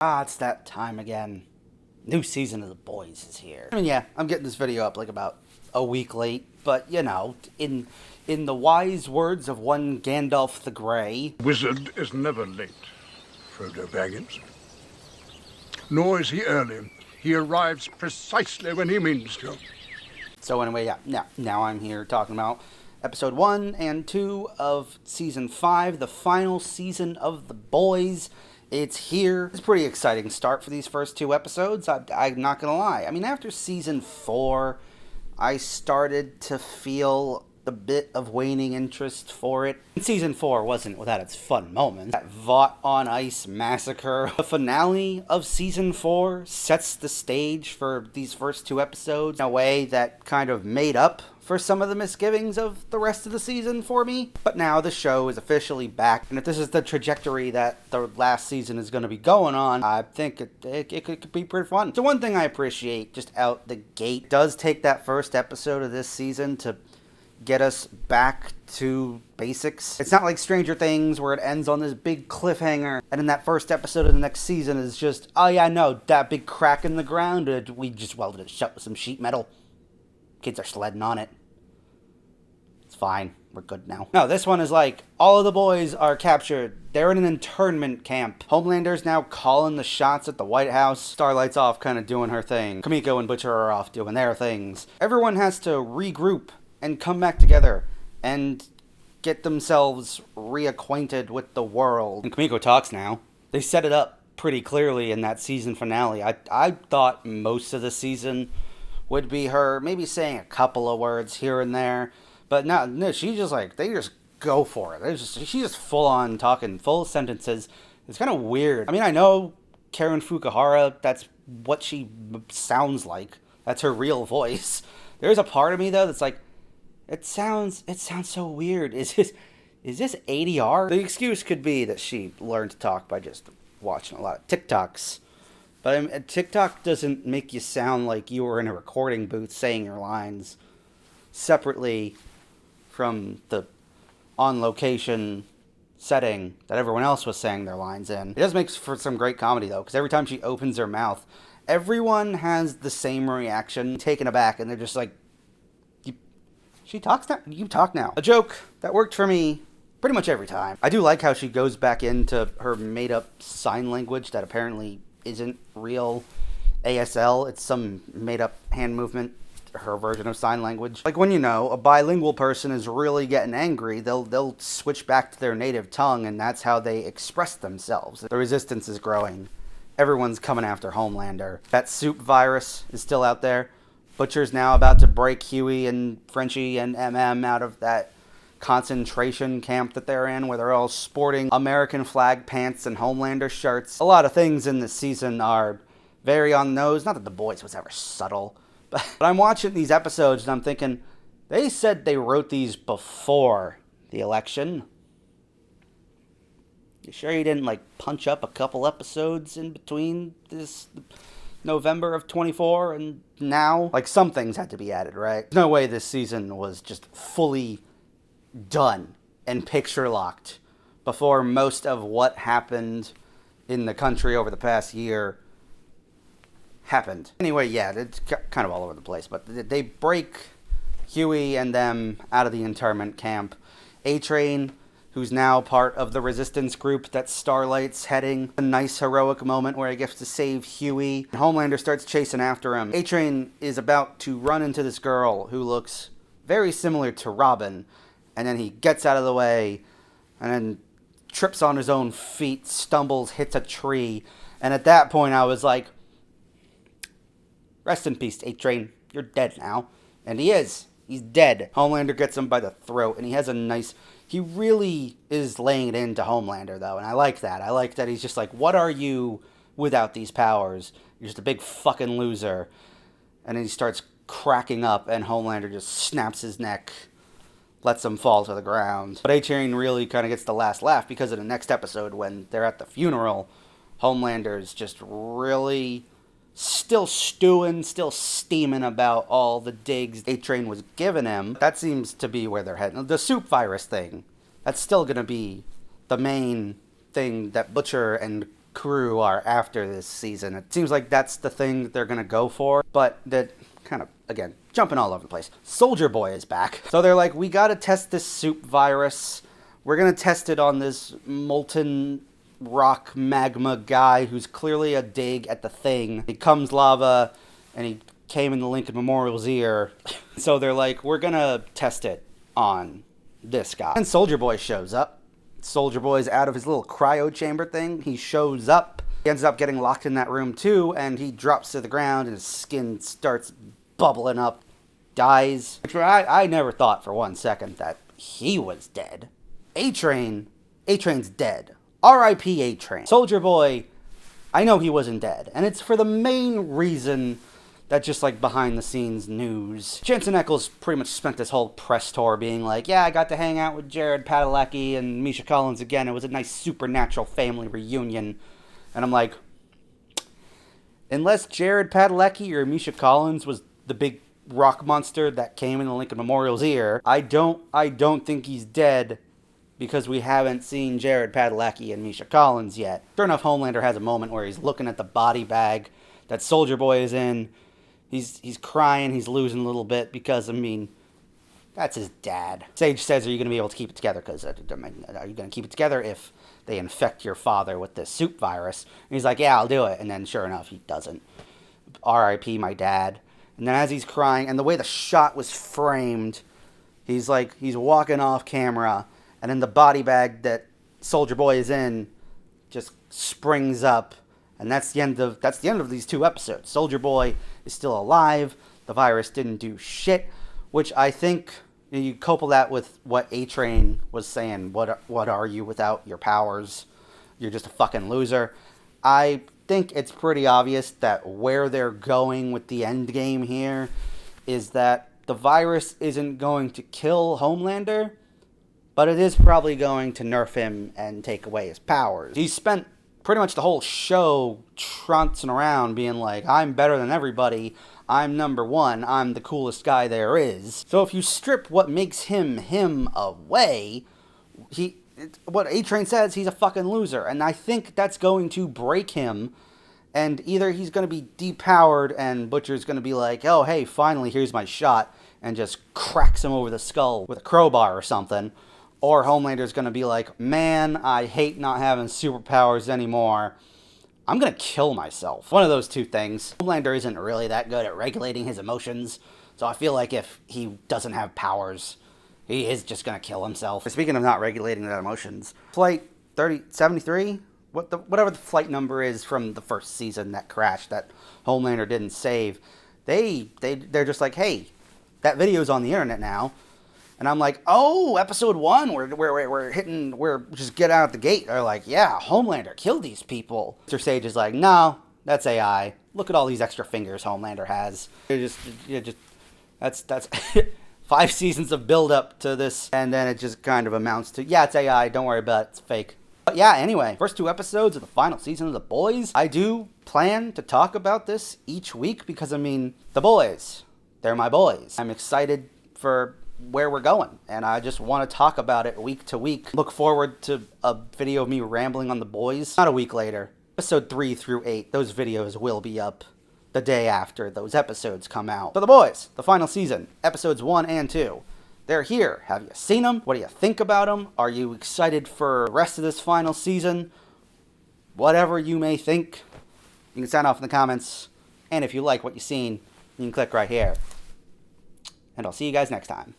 Ah, it's that time again. New season of The Boys is here. I mean, yeah, I'm getting this video up like about a week late, but you know, in the wise words of one Gandalf the Grey, Wizard is never late, Frodo Baggins. Nor is he early. He arrives precisely when he means to. So anyway, yeah, now I'm here talking about episode 1 and 2 of season 5, the final season of The Boys. It's here. It's a pretty exciting start for these first two episodes. I'm not gonna lie. I mean, after season 4, I started to feel a bit of waning interest for it. Season 4 wasn't without its fun moments. That Vought on Ice massacre. The finale of season 4 sets the stage for these first two episodes in a way that kind of made up for some of the misgivings of the rest of the season for me. But now the show is officially back, and if this is the trajectory that the last season is going to be going on, I think it could be pretty fun. So one thing I appreciate just out the gate does take that first episode of this season to get us back to basics. It's not like Stranger Things where it ends on this big cliffhanger, and in that first episode of the next season is just, oh yeah, no, that big crack in the ground, we just welded it shut with some sheet metal. Kids are sledding on it. It's fine. We're good now. No, this one is like, all of the boys are captured. They're in an internment camp. Homelander's now calling the shots at the White House. Starlight's off kind of doing her thing. Kimiko and Butcher are off doing their things. Everyone has to regroup and come back together and get themselves reacquainted with the world. And Kimiko talks now. They set it up pretty clearly in that season finale. I thought most of the season would be her maybe saying a couple of words here and there. But no, she's just like, they just go for it. She's just full on talking, full sentences. It's kind of weird. I mean, I know Karen Fukuhara, that's what she sounds like. That's her real voice. There's a part of me, though, that's like, it sounds so weird. Is this ADR? The excuse could be that she learned to talk by just watching a lot of TikToks. But I mean, TikTok doesn't make you sound like you were in a recording booth saying your lines separately from the on-location setting that everyone else was saying their lines in. It does make for some great comedy, though, because every time she opens her mouth, everyone has the same reaction, taken aback, and they're just like, she talks now? You talk now. A joke that worked for me pretty much every time. I do like how she goes back into her made-up sign language that apparently isn't real ASL. It's some made-up hand movement, her version of sign language. Like when, a bilingual person is really getting angry, they'll switch back to their native tongue, and that's how they express themselves. The resistance is growing. Everyone's coming after Homelander. That soup virus is still out there. Butcher's now about to break Huey and Frenchie and MM out of that concentration camp that they're in, where they're all sporting American flag pants and Homelander shirts. A lot of things in this season are very on the nose. Not that The Boys was ever subtle, but I'm watching these episodes and I'm thinking, they said they wrote these before the election. You sure you didn't punch up a couple episodes in between this November of 24 and now? Some things had to be added, right? There's no way this season was just fully done and picture locked before most of what happened in the country over the past year happened. Anyway, yeah, it's kind of all over the place, but they break Huey and them out of the internment camp. A-Train, who's now part of the resistance group that Starlight's heading. A nice heroic moment where he gets to save Huey. Homelander starts chasing after him. A-Train is about to run into this girl who looks very similar to Robin, and then he gets out of the way, and then trips on his own feet, stumbles, hits a tree, and at that point I was like, rest in peace, A-Train, you're dead now. And he is. He's dead. Homelander gets him by the throat, and he has a nice... He really is laying it into Homelander, though, and I like that. I like that he's just like, what are you without these powers? You're just a big fucking loser. And then he starts cracking up, and Homelander just snaps his neck, lets him fall to the ground. But A-Train really kind of gets the last laugh, because in the next episode, when they're at the funeral, Homelander's just really still stewing, still steaming about all the digs A-Train was giving him. That seems to be where they're heading. The soup virus thing, that's still going to be the main thing that Butcher and crew are after this season. It seems like that's the thing that they're going to go for, but that kind of, again, jumping all over the place. Soldier Boy is back. So they're like, we got to test this soup virus. We're going to test it on this molten rock magma guy who's clearly a dig at the thing. He comes lava, and he came in the Lincoln Memorial's ear. So they're like, we're going to test it on this guy. And Soldier Boy shows up. Soldier Boy's out of his little cryo chamber thing. He shows up. He ends up getting locked in that room too, and he drops to the ground, and his skin starts bubbling up. Dies. I never thought for 1 second that he was dead. A-Train's dead. R.I.P. A-Train. Soldier Boy, I know he wasn't dead. And it's for the main reason that just like behind the scenes news. Jensen Ackles pretty much spent this whole press tour being like, yeah, I got to hang out with Jared Padalecki and Misha Collins again. It was a nice supernatural family reunion. And I'm like, unless Jared Padalecki or Misha Collins was the big rock monster that came in the Lincoln Memorial's ear, I don't think he's dead, because we haven't seen Jared Padalecki and Misha Collins yet. Sure enough, Homelander has a moment where he's looking at the body bag that Soldier Boy is in. He's crying, he's losing a little bit because, I mean, that's his dad. Sage says, are you going to be able to keep it together? Because are you going to keep it together if they infect your father with this soup virus? And he's like, yeah, I'll do it. And then sure enough, he doesn't. R.I.P. my dad. And then as he's crying, and the way the shot was framed, he's walking off camera, and then the body bag that Soldier Boy is in just springs up, and that's the end of these 2 episodes. Soldier Boy is still alive. The virus didn't do shit, which I think you couple that with what A-Train was saying. What are you without your powers? You're just a fucking loser. I think it's pretty obvious that where they're going with the end game here is that the virus isn't going to kill Homelander, but it is probably going to nerf him and take away his powers. He spent pretty much the whole show trouncing around being like, I'm better than everybody, I'm number one, I'm the coolest guy there is. So if you strip what makes him away, what A-Train says, he's a fucking loser. And I think that's going to break him, and either he's going to be depowered and Butcher's going to be like, oh, hey, finally, here's my shot, and just cracks him over the skull with a crowbar or something. Or Homelander's going to be like, man, I hate not having superpowers anymore. I'm going to kill myself. One of those two things. Homelander isn't really that good at regulating his emotions, so I feel like if he doesn't have powers, he is just going to kill himself. Speaking of not regulating their emotions, Flight 73, whatever the flight number is from the first season that crashed, that Homelander didn't save, they're just like, hey, that video's on the internet now. And I'm like, oh, episode 1, we're just get out the gate. They're like, yeah, Homelander killed these people. Mr. Sage is like, no, that's AI. Look at all these extra fingers Homelander has. That's 5 seasons of build up to this, and then it just kind of amounts to, yeah, it's AI, don't worry about it, it's fake. But yeah, anyway, first 2 episodes of the final season of The Boys. I do plan to talk about this each week because, I mean, The Boys, they're my boys. I'm excited for where we're going, and I just want to talk about it week to week. Look forward to a video of me rambling on The Boys not a week later. Episode 3 through 8, those videos will be up the day after those episodes come out. So The Boys, the final season, episodes 1 and 2. They're here. Have you seen them? What do you think about them? Are you excited for the rest of this final season? Whatever you may think, you can sound off in the comments. And if you like what you've seen, you can click right here. And I'll see you guys next time.